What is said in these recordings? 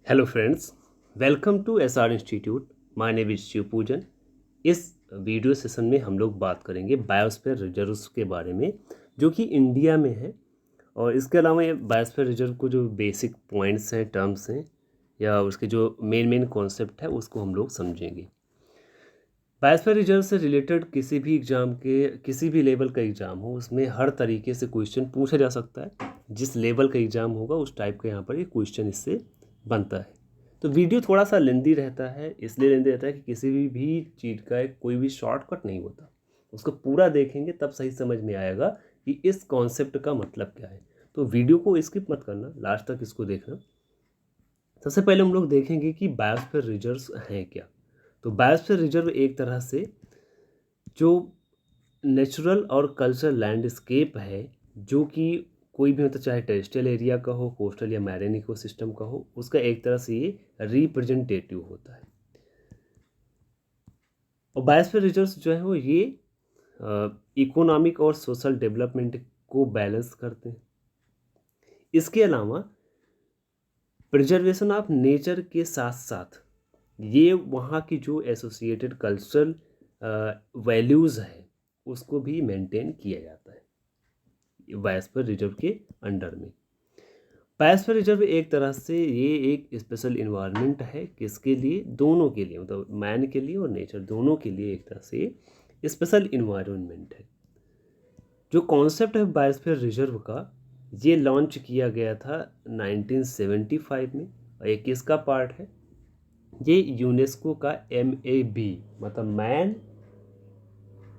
Hello friends, welcome to SR institute. My name is Shiv Pujan. इस video session में हम लोग बात करेंगे बायोस्फीयर रिजर्व्स के बारे में, जो कि इंडिया में है। और इसके अलावा ये बायोस्फीयर रिजर्व को जो बेसिक पॉइंट्स हैं, टर्म्स हैं, या उसके जो मेन कॉन्सेप्ट है, उसको हम लोग समझेंगे। बायोस्फीयर रिजर्व से रिलेटेड किसी भी एग्ज़ाम के किसी भी लेवल का एग्ज़ाम हो, उसमें हर तरीके से क्वेश्चन पूछा जा सकता है। जिस लेवल का एग्ज़ाम होगा उस टाइप का यहाँ पर ये क्वेश्चन इससे बनता है। तो वीडियो थोड़ा सा लेंदी रहता है, इसलिए लेंदी रहता है कि किसी भी चीज़ का कोई भी शॉर्टकट नहीं होता। उसको पूरा देखेंगे तब सही समझ में आएगा कि इस कॉन्सेप्ट का मतलब क्या है। तो वीडियो को स्किप मत करना, लास्ट तक इसको देखना। सबसे पहले हम लोग देखेंगे कि बायोस्फीयर रिजर्व्स हैं क्या। तो बायोस्फीयर रिजर्व एक तरह से जो नेचुरल और कल्चरल लैंडस्केप है, जो कि कोई भी मतलब चाहे टेरेस्ट्रियल एरिया का हो, कोस्टल या मैरीन इकोसिस्टम का हो, उसका एक तरह से ये रिप्रेजेंटेटिव होता है। और बायोस्फीयर रिजर्व्स जो है वो ये इकोनॉमिक और सोशल डेवलपमेंट को बैलेंस करते हैं। इसके अलावा प्रिजर्वेशन ऑफ नेचर के साथ साथ ये वहाँ की जो एसोसिएटेड कल्चरल वैल्यूज़ है उसको भी मेंटेन किया जाता है बायोस्फीयर रिजर्व के अंडर में। बायोस्फीयर रिजर्व एक तरह से ये एक स्पेशल इन्वायरमेंट है, किसके लिए? दोनों के लिए, मतलब मैन के लिए और नेचर दोनों के लिए एक तरह से स्पेशल इन्वायरमेंट है। जो कॉन्सेप्ट है बायोस्फीयर रिजर्व का, ये लॉन्च किया गया था 1975 में। और ये किसका पार्ट है? ये यूनेस्को का MAB, मतलब man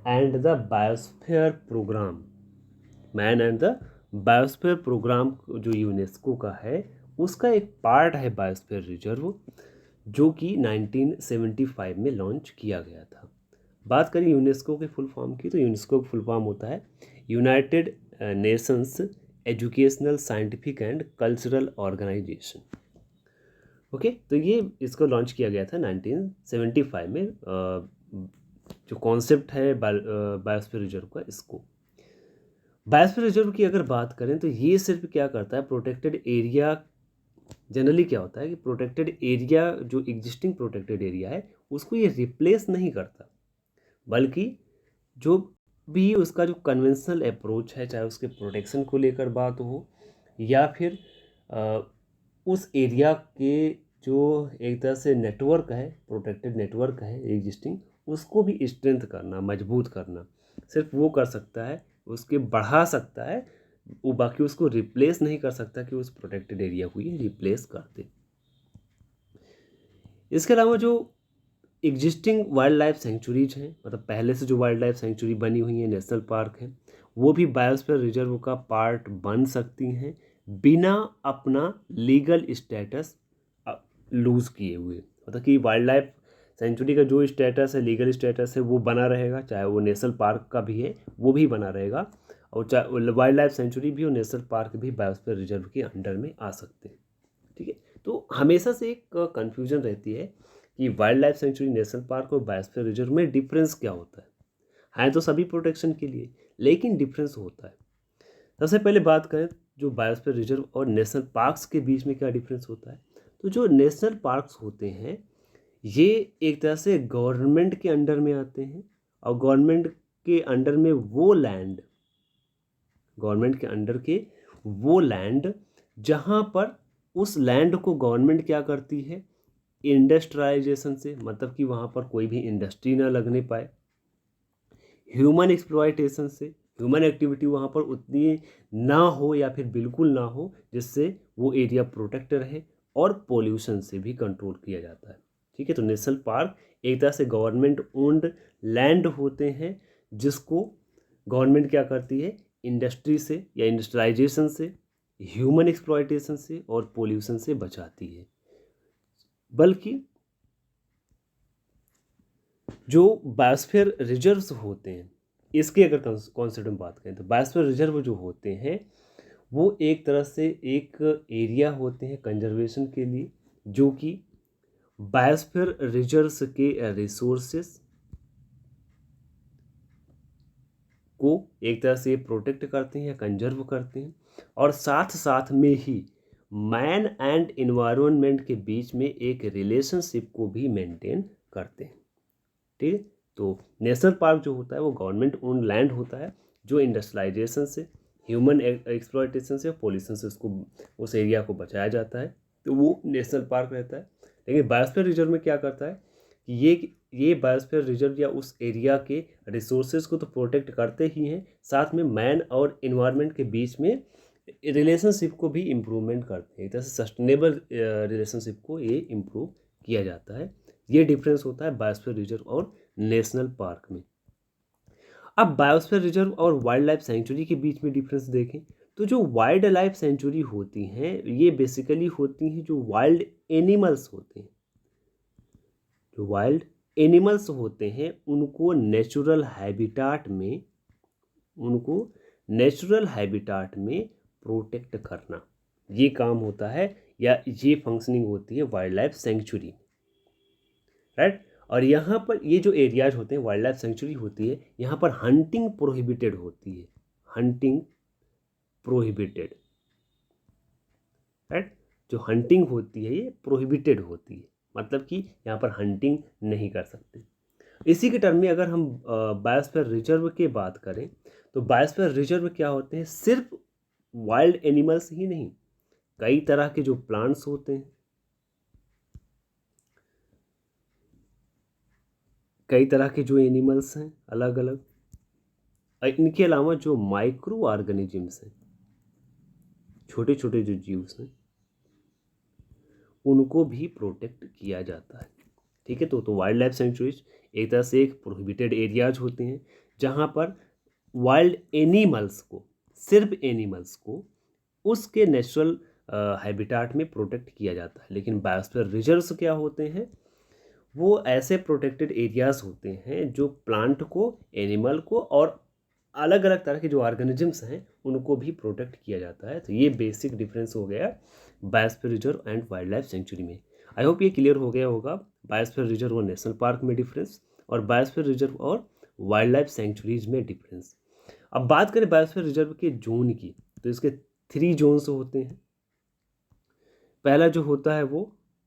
and the biosphere programme. Man and the biosphere programme जो यूनेस्को का है, उसका एक पार्ट है बायोस्फीयर रिजर्व, जो कि 1975 में लॉन्च किया गया था। बात करें यूनेस्को के फुल फॉर्म की, तो यूनेस्को का फुल फॉर्म होता है United Nations Educational, Scientific and Cultural Organization. Okay, तो ये इसको लॉन्च किया गया था 1975 में। जो कॉन्सेप्ट है बायोस्फीयर रिजर्व का, इसको बायोस्फीयर रिजर्व की अगर बात करें तो ये सिर्फ क्या करता है, प्रोटेक्टेड एरिया। जनरली क्या होता है कि प्रोटेक्टेड एरिया, जो एग्जिस्टिंग प्रोटेक्टेड एरिया है, उसको ये रिप्लेस नहीं करता, बल्कि जो भी उसका जो कन्वेंशनल अप्रोच है, चाहे उसके प्रोटेक्शन को लेकर बात हो, या फिर अ, उस एरिया के जो एक तरह से नेटवर्क है, प्रोटेक्टेड नेटवर्क है एग्जिस्टिंग, उसको भी स्ट्रेंथ करना, मजबूत करना, सिर्फ वो कर सकता है, उसके बढ़ा सकता है वो, बाकी उसको रिप्लेस नहीं कर सकता कि उस प्रोटेक्टेड एरिया को ये रिप्लेस कर दे। इसके अलावा जो एग्जिस्टिंग वाइल्ड लाइफ सेंचुरीज हैं, मतलब पहले से जो वाइल्ड लाइफ सेंचुरी बनी हुई हैं, नेशनल पार्क हैं, वो भी बायोस्फीयर रिजर्व का पार्ट बन सकती हैं, बिना अपना लीगल स्टेटस लूज़ किए हुए। मतलब कि वाइल्ड लाइफ सेंचुरी का जो स्टेटस है, लीगल स्टेटस है, वो बना रहेगा, चाहे वो नेशनल पार्क का भी है वो भी बना रहेगा, और चाहे वाइल्ड लाइफ सेंचुरी भी और नेशनल पार्क भी बायोस्फीयर रिजर्व के अंडर में आ सकते हैं। ठीक है, तो हमेशा से एक कन्फ्यूजन रहती है कि wild life sanctuary, national park और बायोस्फीयर रिजर्व में डिफरेंस क्या होता है तो सभी प्रोटेक्शन के लिए, लेकिन डिफरेंस होता है। सबसे पहले बात करें जो बायोस्फीयर रिजर्व और नेशनल पार्क्स के बीच में क्या डिफरेंस होता है। तो जो नेशनल पार्क्स होते हैं, ये एक तरह से गवर्नमेंट के अंडर में आते हैं, और गवर्नमेंट के अंडर में वो लैंड, गवर्नमेंट के अंडर के वो लैंड जहाँ पर उस लैंड को गवर्नमेंट क्या करती है, इंडस्ट्रियलाइजेशन से, मतलब कि वहाँ पर कोई भी इंडस्ट्री ना लगने पाए, ह्यूमन एक्सप्लॉयटेशन से, ह्यूमन एक्टिविटी वहाँ पर उतनी ना हो या फिर बिल्कुल ना हो, जिससे वो एरिया प्रोटेक्ट रहे, और पोल्यूशन से भी कंट्रोल किया जाता है। ठीक है, तो नेशनल पार्क एक तरह से गवर्नमेंट ओन्ड लैंड होते हैं, जिसको गवर्नमेंट क्या करती है, इंडस्ट्री से या इंडस्ट्रियलाइजेशन से, ह्यूमन एक्सप्लॉयटेशन से और पोल्यूशन से बचाती है। बल्कि जो बायोस्फीयर रिजर्व्स होते हैं, इसके अगर कॉन्सेप्ट में बात करें, तो बायोस्फीयर रिजर्व जो होते हैं वो एक तरह से एक एरिया होते हैं कंजर्वेशन के लिए, जो कि बायोस्फीयर रिजर्व्स के रिसोर्सेस को एक तरह से प्रोटेक्ट करते हैं या कंजर्व करते हैं, और साथ साथ में ही मैन एंड इन्वायरमेंट के बीच में एक रिलेशनशिप को भी मेंटेन करते हैं। ठीक है, तो नेशनल पार्क जो होता है वो गवर्नमेंट ओन लैंड होता है जो इंडस्ट्रियलाइजेशन से, ह्यूमन एक्सप्लॉयटेशन से, पॉल्यूशन से उसको, उस एरिया को बचाया जाता है, तो वो नेशनल पार्क रहता है। लेकिन बायोस्फीयर रिजर्व में क्या करता है कि ये बायोस्फीयर रिजर्व या उस एरिया के रिसोर्सेज को तो प्रोटेक्ट करते ही हैं, साथ में मैन और इन्वायरमेंट के बीच में रिलेशनशिप को भी इम्प्रूवमेंट करते हैं। एक तरह से सस्टेनेबल रिलेशनशिप को ये इम्प्रूव किया जाता है। ये डिफरेंस होता है बायोस्फीयर रिजर्व और नेशनल पार्क में। अब बायोस्फीयर रिजर्व और वाइल्ड लाइफ सेंचुरी के बीच में डिफरेंस देखें तो जो वाइल्ड लाइफ सेंचुरी होती हैं ये बेसिकली होती हैं जो वाइल्ड एनिमल्स होते हैं। जो वाइल्ड एनिमल्स होते हैं उनको नेचुरल हैबिटाट में प्रोटेक्ट करना, ये काम होता है या ये फंक्शनिंग होती है वाइल्ड लाइफ सेंचुरी, राइट। और यहाँ पर ये जो एरियाज होते हैं वाइल्ड लाइफ सेंचुरी होती है, यहाँ पर हंटिंग प्रोहिबिटेड होती है, हंटिंग प्रोहिबिटेड, राइट। जो हंटिंग होती है ये प्रोहिबिटेड होती है, मतलब कि यहाँ पर हंटिंग नहीं कर सकते। इसी के टर्म में अगर हम बायोस्फीयर रिजर्व की बात करें तो बायोस्फीयर रिजर्व क्या होते हैं, सिर्फ वाइल्ड एनिमल्स ही नहीं, कई तरह के जो प्लांट्स होते हैं, कई तरह के जो एनिमल्स हैं अलग अलग, इनके अलावा जो माइक्रो ऑर्गेनिजम्स हैं, छोटे छोटे जो जीव्स हैं, उनको भी प्रोटेक्ट किया जाता है। ठीक है, तो वाइल्ड लाइफ सेंचुरीज एक तरह से एक प्रोहिबिटेड एरियाज होते हैं जहाँ पर वाइल्ड एनिमल्स को, सिर्फ एनिमल्स को उसके नेचुरल हैबिटाट में प्रोटेक्ट किया जाता है। लेकिन बायोस्फीयर रिजर्व्स क्या होते हैं, वो ऐसे प्रोटेक्टेड एरियाज होते हैं जो प्लांट को, एनिमल को और अलग अलग तरह के जो ऑर्गेनिजम्स हैं उनको भी प्रोटेक्ट किया जाता है। तो ये बेसिक डिफरेंस हो गया biosphere reserve and wild life sanctuary में। आई होप ये क्लियर हो गया होगा बायोस्फीयर रिजर्व और नेशनल पार्क में डिफरेंस और बायोस्फीयर रिजर्व और वाइल्ड लाइफ सेंचुरीज में डिफरेंस। अब बात करें बायोस्फीयर रिजर्व के जोन की, तो इसके 3 जोन्स होते हैं। पहला जो होता है वो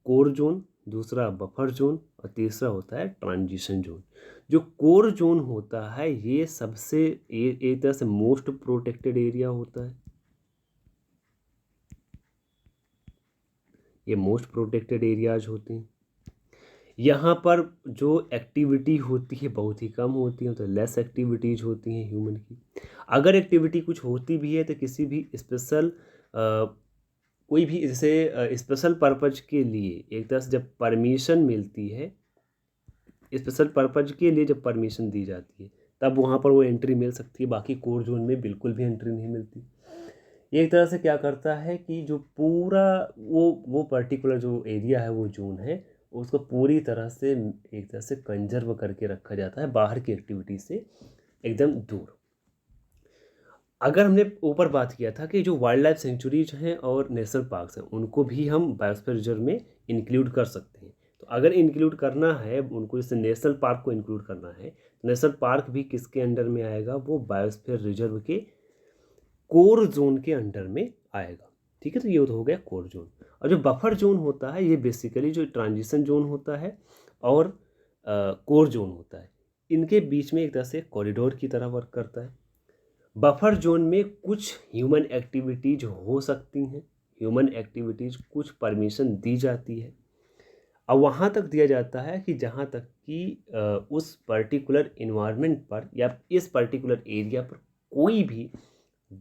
कोर जोन, दूसरा बफर जोन और तीसरा होता है ट्रांजिशन जोन। जो कोर जोन होता है ये सबसे एक तरह से मोस्ट प्रोटेक्टेड एरिया होता है, ये मोस्ट प्रोटेक्टेड एरियाज होते हैं। यहाँ पर जो एक्टिविटी होती है बहुत ही कम होती है, तो लेस एक्टिविटीज़ होती हैं ह्यूमन की। अगर एक्टिविटी कुछ होती भी है तो किसी भी स्पेशल कोई भी जैसे स्पेशल पर्पज के लिए, एक तरह से जब परमिशन मिलती है, स्पेशल पर्पज के लिए जब परमिशन दी जाती है तब वहाँ पर वो एंट्री मिल सकती है, बाकी कोर जोन में बिल्कुल भी एंट्री नहीं मिलती। ये एक तरह से क्या करता है कि जो पूरा वो पर्टिकुलर जो एरिया है, वो जोन है, उसको पूरी तरह से एक तरह से कंजर्व करके रखा जाता है बाहर की एक्टिविटी से एकदम दूर। अगर हमने ऊपर बात किया था कि जो वाइल्ड लाइफ सेंचुरीज हैं और नेशनल पार्क्स हैं उनको भी हम बायोस्फीयर रिजर्व में इंक्लूड कर सकते हैं। तो अगर इंक्लूड करना है उनको, जैसे नेशनल पार्क को इंक्लूड करना है तो नेशनल पार्क भी किसके अंडर में आएगा, वो बायोस्फीयर रिजर्व के कोर जोन के अंडर में आएगा। ठीक है, तो ये तो हो गया कोर जोन। और जो बफर जोन होता है ये बेसिकली जो ट्रांजिशन जोन होता है और कोर जोन होता है, इनके बीच में एक तरह से कॉरिडोर की तरह वर्क करता है। बफर जोन में कुछ ह्यूमन एक्टिविटीज हो सकती हैं, ह्यूमन एक्टिविटीज कुछ परमिशन दी जाती है, और वहाँ तक दिया जाता है कि जहाँ तक कि उस पर्टिकुलर इन्वायरमेंट पर या इस पर्टिकुलर एरिया पर कोई भी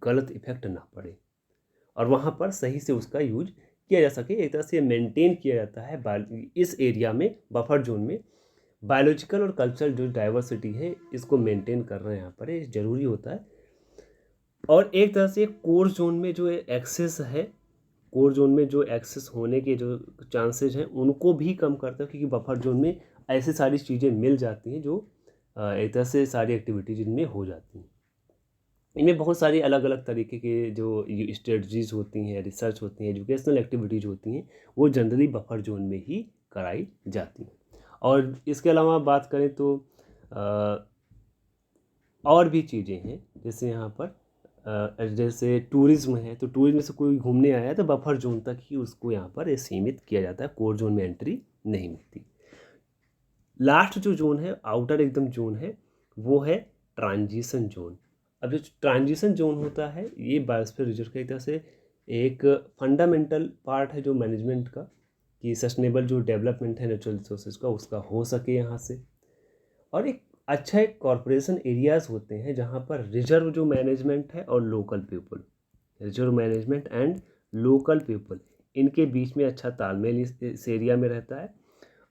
गलत इफेक्ट ना पड़े और वहाँ पर सही से उसका यूज किया जा सके। एक तरह से मेंटेन किया जाता है इस एरिया में, बफर जोन में बायोलॉजिकल और कल्चरल जो डाइवर्सिटी है इसको मेंटेन करना यहाँ पर ये ज़रूरी होता है। और एक तरह से कोर जोन में जो एक्सेस है, कोर जोन में जो एक्सेस होने के जो चांसेस हैं उनको भी कम करता है, क्योंकि बफर जोन में ऐसी सारी चीज़ें मिल जाती हैं जो एक तरह से सारी एक्टिविटीज इनमें हो जाती हैं। इनमें बहुत सारी अलग अलग तरीके के जो स्ट्रेटजीज होती हैं, रिसर्च होती हैं, एजुकेशनल एक्टिविटीज़ होती हैं, वो जनरली बफर जोन में ही कराई जाती हैं। और इसके अलावा बात करें तो और भी चीज़ें हैं, जैसे यहाँ पर जैसे टूरिज्म है, तो टूरिज्म से कोई घूमने आया तो बफर जोन तक ही उसको यहाँ पर सीमित किया जाता है, कोर जोन में एंट्री नहीं मिलती। लास्ट जो जोन है, आउटर एकदम जोन है, वो है ट्रांजिशन जोन। अब जो ट्रांजिशन जोन होता है, ये बायोस्फीयर रिजर्व का एक तरह से एक फंडामेंटल पार्ट है जो मैनेजमेंट का, कि सस्टेनेबल जो डेवलपमेंट है नेचुरल रिसोर्सेज का, उसका हो सके यहाँ से। और एक अच्छा एक कॉरपोरेशन एरियाज होते हैं जहाँ पर रिजर्व जो मैनेजमेंट है और local people, reserve management and local people, इनके बीच में अच्छा तालमेल इस एरिया में रहता है।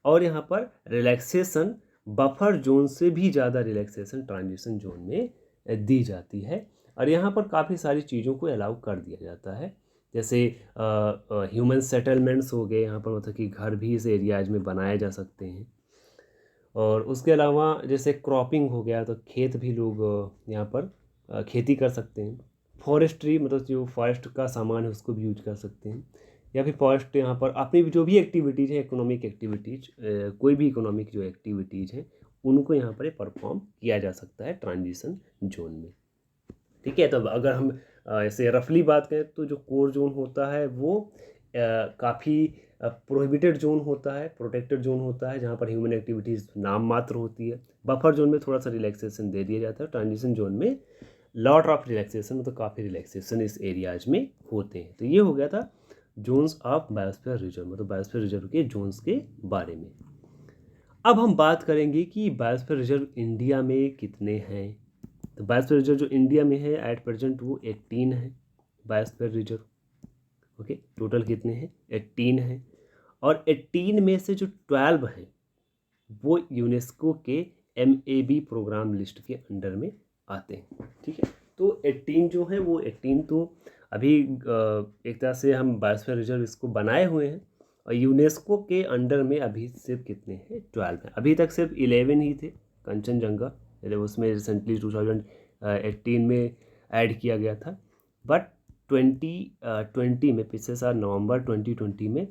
और यहाँ पर रिलैक्सेशन बफर जोन से भी ज़्यादा रिलैक्सेशन ट्रांजिशन जोन में दी जाती है। और यहाँ पर काफ़ी सारी चीज़ों को अलाउ कर दिया जाता है, जैसे ह्यूमन सेटलमेंट्स हो गए यहाँ पर, मतलब कि घर भी इस एरियाज में बनाए जा सकते हैं। और उसके अलावा जैसे क्रॉपिंग हो गया, तो खेत भी लोग यहाँ पर खेती कर सकते हैं। फॉरेस्ट्री, मतलब जो फॉरेस्ट का सामान है उसको भी यूज कर सकते हैं। या फिर फॉरेस्ट यहाँ पर अपनी जो भी एक्टिविटीज़ है, इकोनॉमिक एक्टिविटीज़, कोई भी इकोनॉमिक जो एक्टिविटीज़ हैं उनको यहाँ पर परफॉर्म किया जा सकता है ट्रांजिशन जोन में। ठीक है, तो अगर हम ऐसे रफली बात करें तो जो कोर जोन होता है वो काफ़ी प्रोहिबिटेड जोन होता है, प्रोटेक्टेड जोन होता है, जहाँ पर ह्यूमन एक्टिविटीज़ नाम मात्र होती है। बफर जोन में थोड़ा सा रिलैक्सेशन दे दिया जाता है, ट्रांजिशन जोन में लॉट ऑफ रिलैक्सेशन, मतलब काफ़ी रिलैक्सेशन इस एरियाज में होते हैं। तो ये हो गया था जोन्स ऑफ बायोस्फीयर रिजर्व, मतलब बायोस्फीयर रिजर्व के जोन्स के बारे में। अब हम बात करेंगे कि बायोस्फीयर रिजर्व इंडिया में कितने हैं। तो बायोस्फीयर रिजर्व जो इंडिया में है एट प्रेजेंट वो 18 है बायोस्फीयर रिजर्व। ओके, टोटल कितने हैं? 18 हैं। और 18 में से जो 12 हैं वो यूनेस्को के MAB प्रोग्राम लिस्ट के अंडर में आते हैं। ठीक है, तो 18 जो है वो 18 तो अभी एक तरह से हम बायोस्फीयर रिजर्व इसको बनाए हुए हैं, और यूनेस्को के अंडर में अभी सिर्फ कितने हैं? 12 हैं। अभी तक सिर्फ 11 ही थे, कंचनजंगा, उसमें रिसेंटली 2018 में ऐड किया गया था। बट 2020 में, पिछले साल नवंबर 2020 में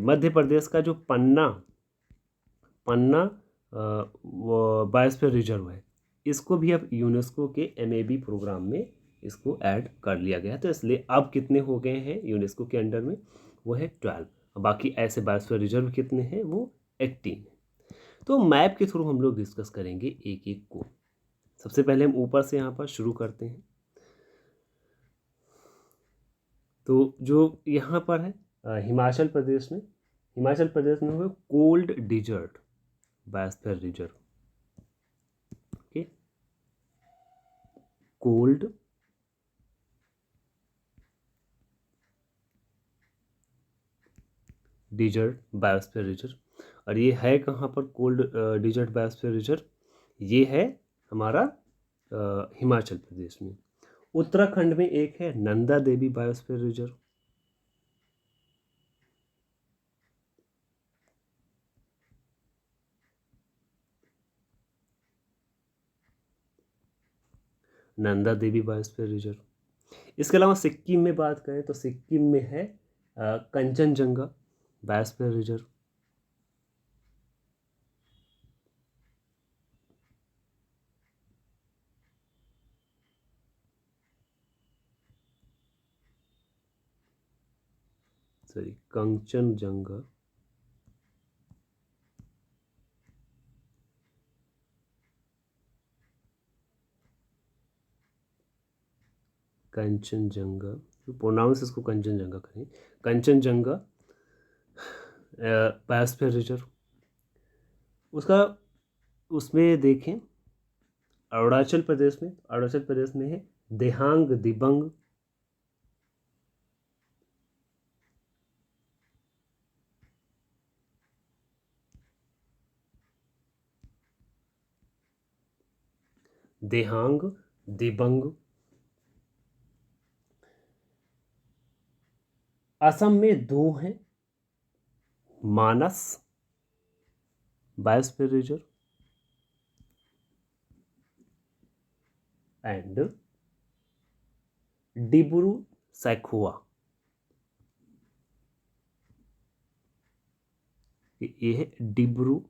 मध्य प्रदेश का जो पन्ना वो बायोस्फीयर रिजर्व है, इसको भी अब यूनेस्को के MAB प्रोग्राम में इसको ऐड कर लिया गया है। तो इसलिए अब कितने हो गए हैं यूनेस्को के अंडर में? वो है 12। बाकी ऐसे बायोस्फीयर रिजर्व कितने हैं? वो 18। तो मैप के थ्रू हम लोग डिस्कस करेंगे एक एक को। सबसे पहले हम ऊपर से यहाँ पर शुरू करते हैं। तो जो यहाँ पर है हिमाचल प्रदेश में हुआ cold desert biosphere reserve. Okay, cold desert biosphere reserve. और ये है कहाँ पर कोल्ड डिजर्ट बायोस्फीयर रिजर्व? ये है हमारा हिमाचल प्रदेश में। उत्तराखंड में एक है Nanda Devi biosphere reserve. Nanda Devi biosphere reserve. इसके अलावा सिक्किम में बात करें तो सिक्किम में है Kanchenjunga biosphere reserve. Sorry, Kanchenjunga Kanchenjunga, pronounce इसको कंचनजंगा करें, कंचनजंगा बायोस्फीयर रिजर्व। उसका उसमें देखें अरुणाचल प्रदेश में है देहांग दिबंग देहांग दिबंग। असम में 2 हैं, Manas biosphere reserve and Dibru Saikhowa. ये है डिब्रू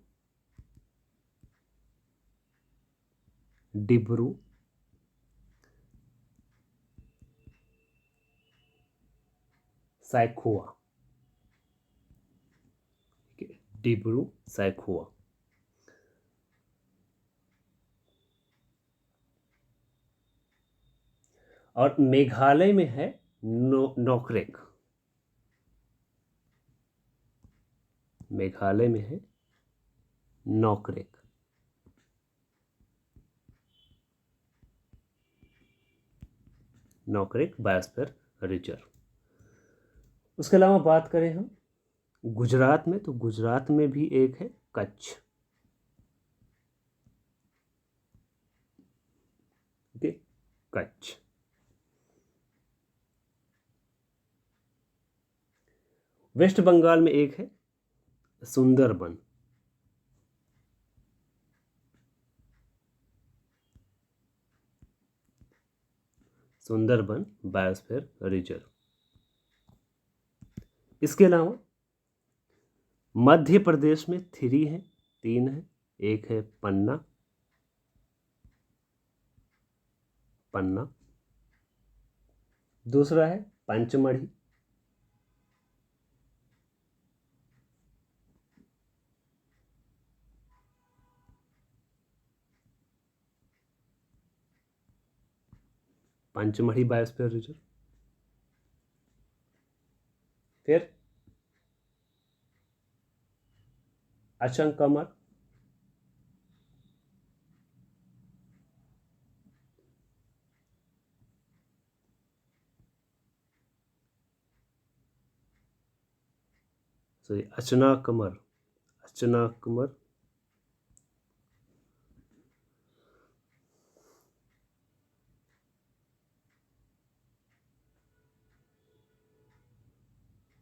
सैखोवा, डिब्रू सैखोवा। और मेघालय में है नोकरेक, मेघालय में है नोकरेक। Nokrek biosphere reserve. उसके अलावा बात करें हम गुजरात में, तो गुजरात में भी एक है कच्छ, कच्छ। वेस्ट बंगाल में एक है सुंदरबन, सुंदरबन बायोस्फीयर रिजर्व। इसके अलावा मध्य प्रदेश में 3 है, 3 है। एक है पन्ना, पन्ना। दूसरा है पंचमढ़ी, पंचमढ़ी बायोस्फीयर रिजर्व। फिर अचंकमर, सॉरी अचनाकमर, अचनाकमर।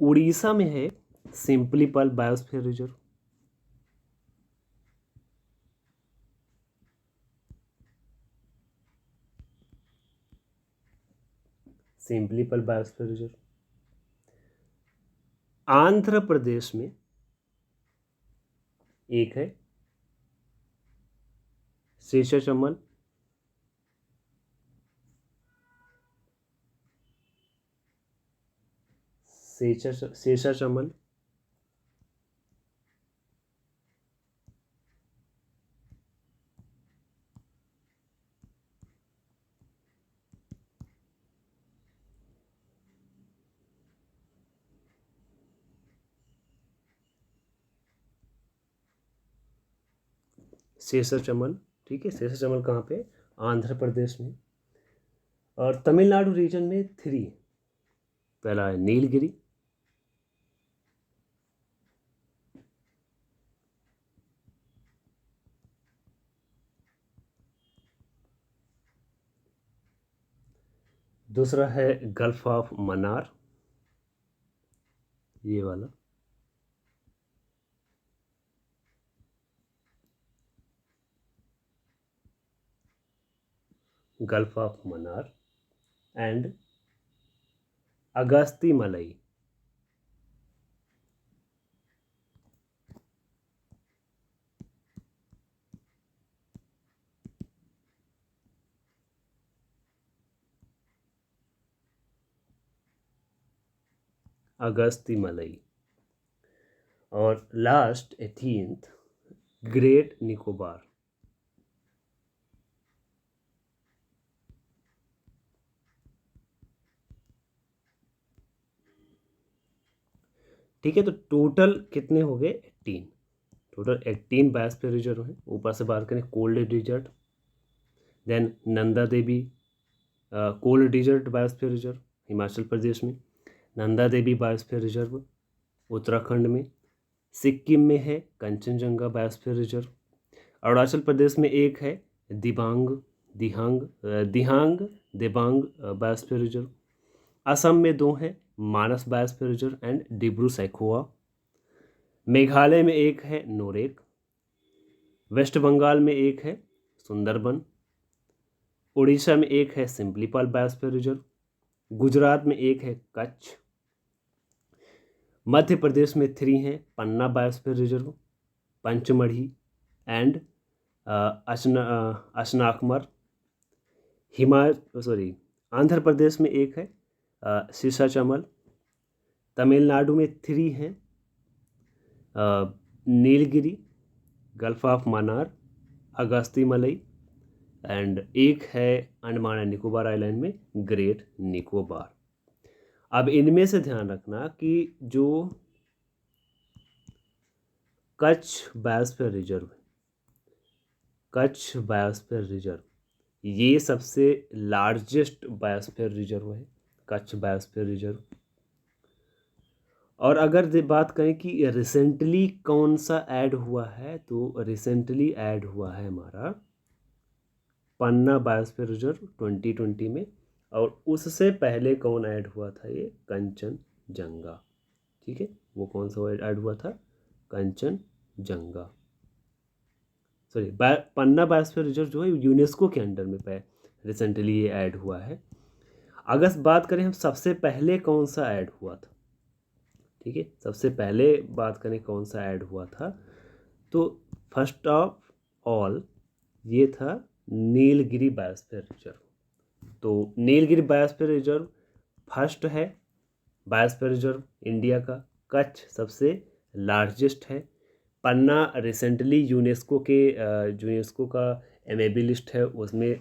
उड़ीसा में है Similipal biosphere reserve, Similipal biosphere reserve. Andhra Pradesh में एक है शेषाचमल, शेषाचमल। शेषाचमल, ठीक है। शेषाचमल कहाँ पे? आंध्र प्रदेश में। और तमिलनाडु रीजन में 3, पहला है नीलगिरी, दूसरा है गल्फ ऑफ मन्नार, ये वाला, gulf of Mannar. And Agasti मलई, अगस्ती मलई। और लास्ट 18th ग्रेट निकोबार। ठीक है, तो टोटल कितने हो गए? 18। टोटल 18 बायोस्फीयर रिजर्व हैं। ऊपर से बात करें cold desert, then Nanda Devi cold desert biosphere reserve Himachal Pradesh में, नंदा देवी बायोस्फीयर रिजर्व उत्तराखंड में, सिक्किम में है कंचनजंगा बायोस्फीयर रिजर्व, अरुणाचल प्रदेश में एक है दिहांग देबांग बायोस्फीयर रिजर्व, असम में 2 है Manas biosphere reserve and Dibru Saikhowa, Meghalaya में एक है नोरेक, वेस्ट बंगाल में एक है सुंदरबन, उड़ीसा में एक है सिंपलीपाल बायोस्फीयर रिजर्व, गुजरात में एक है कच्छ, मध्य प्रदेश में 3 हैं Panna biosphere reserve, Pachmarhi and Achanakmar, Andhra Pradesh में एक है शीशाचमल, तमिलनाडु में 3 हैं, Nilgiri, gulf of Mannar, Agasthyamalai, and एक है अंडमान एंड निकोबार आइलैंड में ग्रेट निकोबार। अब इनमें से ध्यान रखना कि जो Kutch biosphere reserve, Kutch biosphere reserve ये सबसे लार्जेस्ट बायोस्फीयर रिजर्व है, कच्छ बायोस्फीयर रिजर्व। और अगर बात करें कि रिसेंटली कौन सा ऐड हुआ है, तो रिसेंटली ऐड हुआ है हमारा पन्ना बायोस्फीयर रिजर्व 2020 में, और उससे पहले कौन ऐड हुआ था, ये कंचनजंगा। ठीक है, वो कौन सा ऐड हुआ था, कंचनजंगा। सॉरी, पन्ना बायोस्फीयर रिजर्व जो है यूनेस्को के अंडर में रिसेंटली ये ऐड हुआ है। अगर बात करें हम सबसे पहले कौन सा ऐड हुआ था, ठीक है, सबसे पहले बात करें कौन सा ऐड हुआ था, तो फर्स्ट ऑफ ऑल ये था नीलगिरी बायोस्फीयर रिजर्व। तो नीलगिरी बायोस्फीयर रिजर्व फर्स्ट है बायोस्फीयर रिजर्व इंडिया का, कच्छ सबसे लार्जेस्ट है, पन्ना रिसेंटली यूनेस्को का एमएबी लिस्ट है उसमें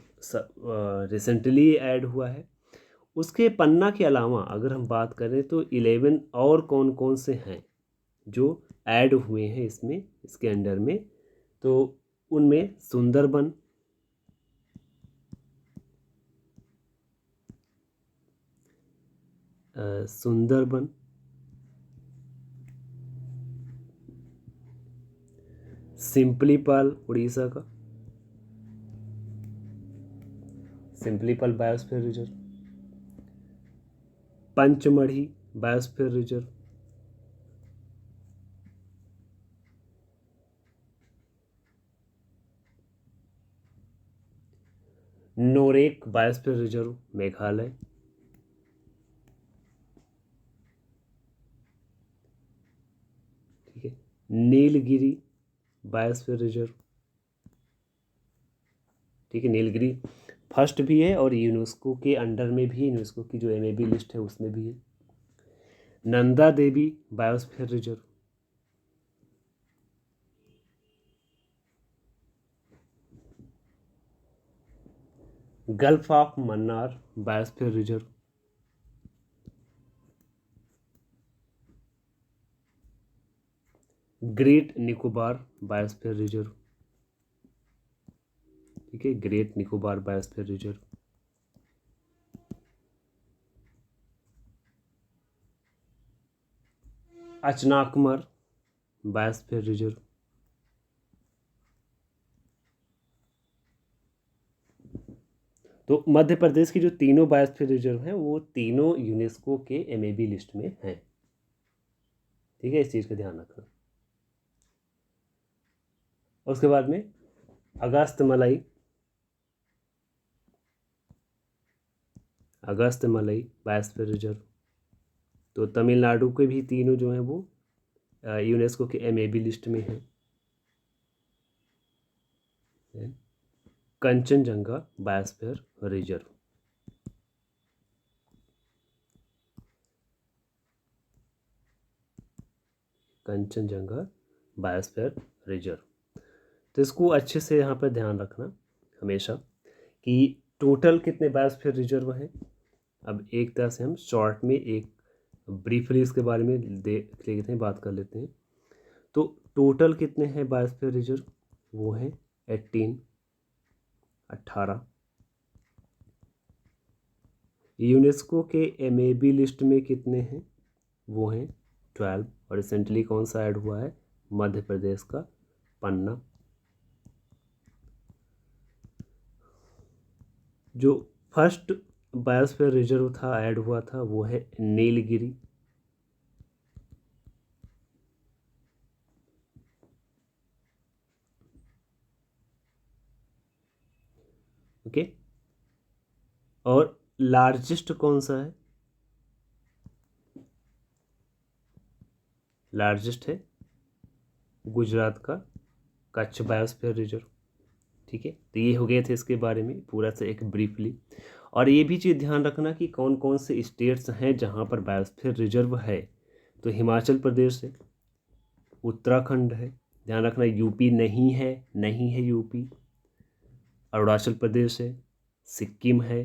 रिसेंटली ऐड हुआ है। उसके पन्ना के अलावा अगर हम बात करें तो 11 और कौन कौन से हैं जो ऐड हुए हैं इसमें, इसके अंडर में, तो उनमें सुंदरबन, सुंदरबन, सिंपलीपाल उड़ीसा का, Similipal biosphere reserve, Pachmarhi biosphere reserve, Nokrek biosphere reserve Meghalaya, ठीक है, नीलगिरी बायोस्फीयर रिजर्व, ठीक है, नीलगिरी फर्स्ट भी है और यूनेस्को के अंडर में भी, यूनेस्को की जो एमएबी लिस्ट है उसमें भी है। Nanda Devi biosphere reserve, gulf of Mannar biosphere reserve, great Nicobar biosphere reserve, ठीक है, great Nicobar biosphere reserve, Achanakmar biosphere reserve, तो मध्य प्रदेश की जो तीनों बायोस्फीयर रिजर्व हैं वो तीनों यूनेस्को के एमएबी लिस्ट में हैं। ठीक है, इस चीज़ का ध्यान रखना। उसके बाद में अगस्त्यमलई, अगस्त्यमलई बायोस्फीयर रिजर्व, तो तमिलनाडु के भी तीनों जो हैं वो यूनेस्को के एमएबी लिस्ट में हैं। Kanchenjunga biosphere reserve, Kanchenjunga biosphere reserve. तो इसको अच्छे से यहाँ पर ध्यान रखना हमेशा कि टोटल कितने बायोस्फीयर रिजर्व हैं। अब एक तरह से हम शॉर्ट में एक ब्रीफली इसके बारे में देख लेते हैं, बात कर लेते हैं। तो टोटल कितने हैं बायोस्फीयर रिजर्व, वो हैं 18। यूनेस्को के एमएबी लिस्ट में कितने हैं, वो हैं 12, और रिसेंटली कौन सा ऐड हुआ है, मध्य प्रदेश का पन्ना। जो फर्स्ट बायोस्फीयर रिजर्व था ऐड हुआ था वो है नीलगिरी, ओके। और लार्जेस्ट कौन सा है, लार्जेस्ट है गुजरात का कच्छ बायोस्फीयर रिजर्व। ठीक है, तो ये हो गए थे इसके बारे में पूरा से एक ब्रीफली। और ये भी चीज़ ध्यान रखना कि कौन कौन से स्टेट्स हैं जहाँ पर बायोस्फीयर रिजर्व है, तो हिमाचल प्रदेश है, उत्तराखंड है, ध्यान रखना यूपी नहीं है यूपी, अरुणाचल प्रदेश है, सिक्किम है।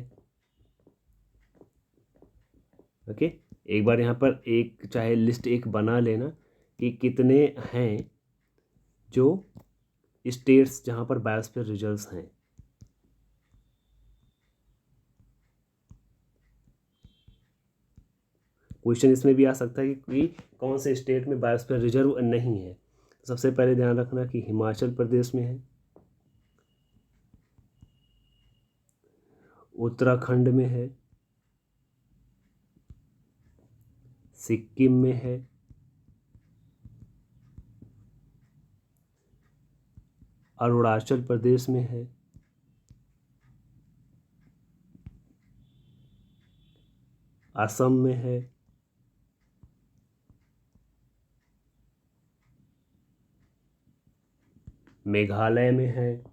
ओके, एक बार यहाँ पर एक चाहे लिस्ट एक बना लेना कि कितने हैं जो स्टेट्स जहाँ पर बायोस्फीयर रिजर्व्स हैं। क्वेश्चन इसमें भी आ सकता है कि कौन से स्टेट में बायोस्फीयर रिजर्व नहीं है। तो सबसे पहले ध्यान रखना कि हिमाचल प्रदेश में है, उत्तराखंड में है, सिक्किम में है, अरुणाचल प्रदेश में है, असम में है, मेघालय में है,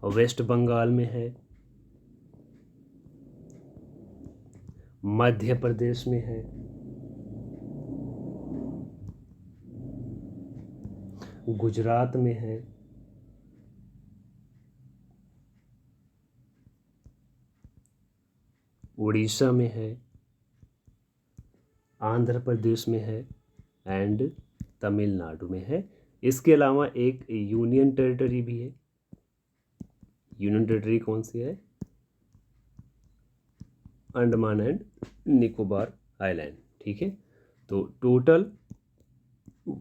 और वेस्ट बंगाल में है, मध्य प्रदेश में है, गुजरात में है, उड़ीसा में है, आंध्र प्रदेश में है एंड तमिलनाडु में है। इसके अलावा एक यूनियन टेरिटरी भी है। यूनियन टेरिटरी कौन सी है? Andaman and Nicobar island. ठीक है, तो टोटल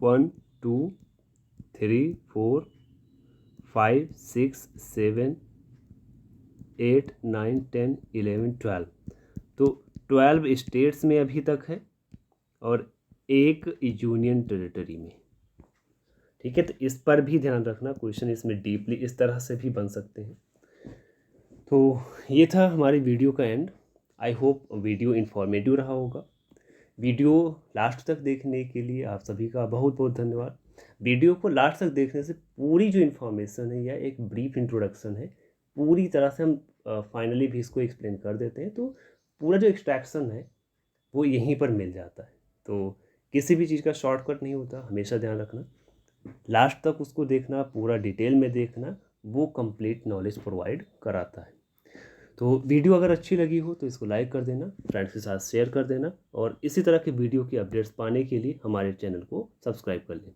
1 2 3 4 5 6 7 8 9 10 11 12, तो 12 स्टेट्स में अभी तक है और एक यूनियन टेरिटरी में। ठीक है, तो इस पर भी ध्यान रखना, क्वेश्चन इसमें डीपली इस तरह से भी बन सकते हैं। तो ये था हमारी वीडियो का and. I hope video informative रहा होगा। वीडियो लास्ट तक देखने के लिए आप सभी का बहुत बहुत धन्यवाद। वीडियो को लास्ट तक देखने से पूरी जो इन्फॉर्मेशन है या एक ब्रीफ इंट्रोडक्शन है पूरी तरह से हम फाइनली भी इसको एक्सप्लेन कर देते हैं, तो पूरा जो एक्सट्रैक्शन है वो यहीं पर मिल जाता है। तो किसी भी चीज़ का शॉर्टकट नहीं होता, हमेशा ध्यान रखना लास्ट तक उसको देखना, पूरा डिटेल में देखना, वो कंप्लीट नॉलेज प्रोवाइड कराता है। तो वीडियो अगर अच्छी लगी हो तो इसको लाइक कर देना, फ्रेंड्स के साथ शेयर कर देना, और इसी तरह के वीडियो की अपडेट्स पाने के लिए हमारे चैनल को सब्सक्राइब कर लें।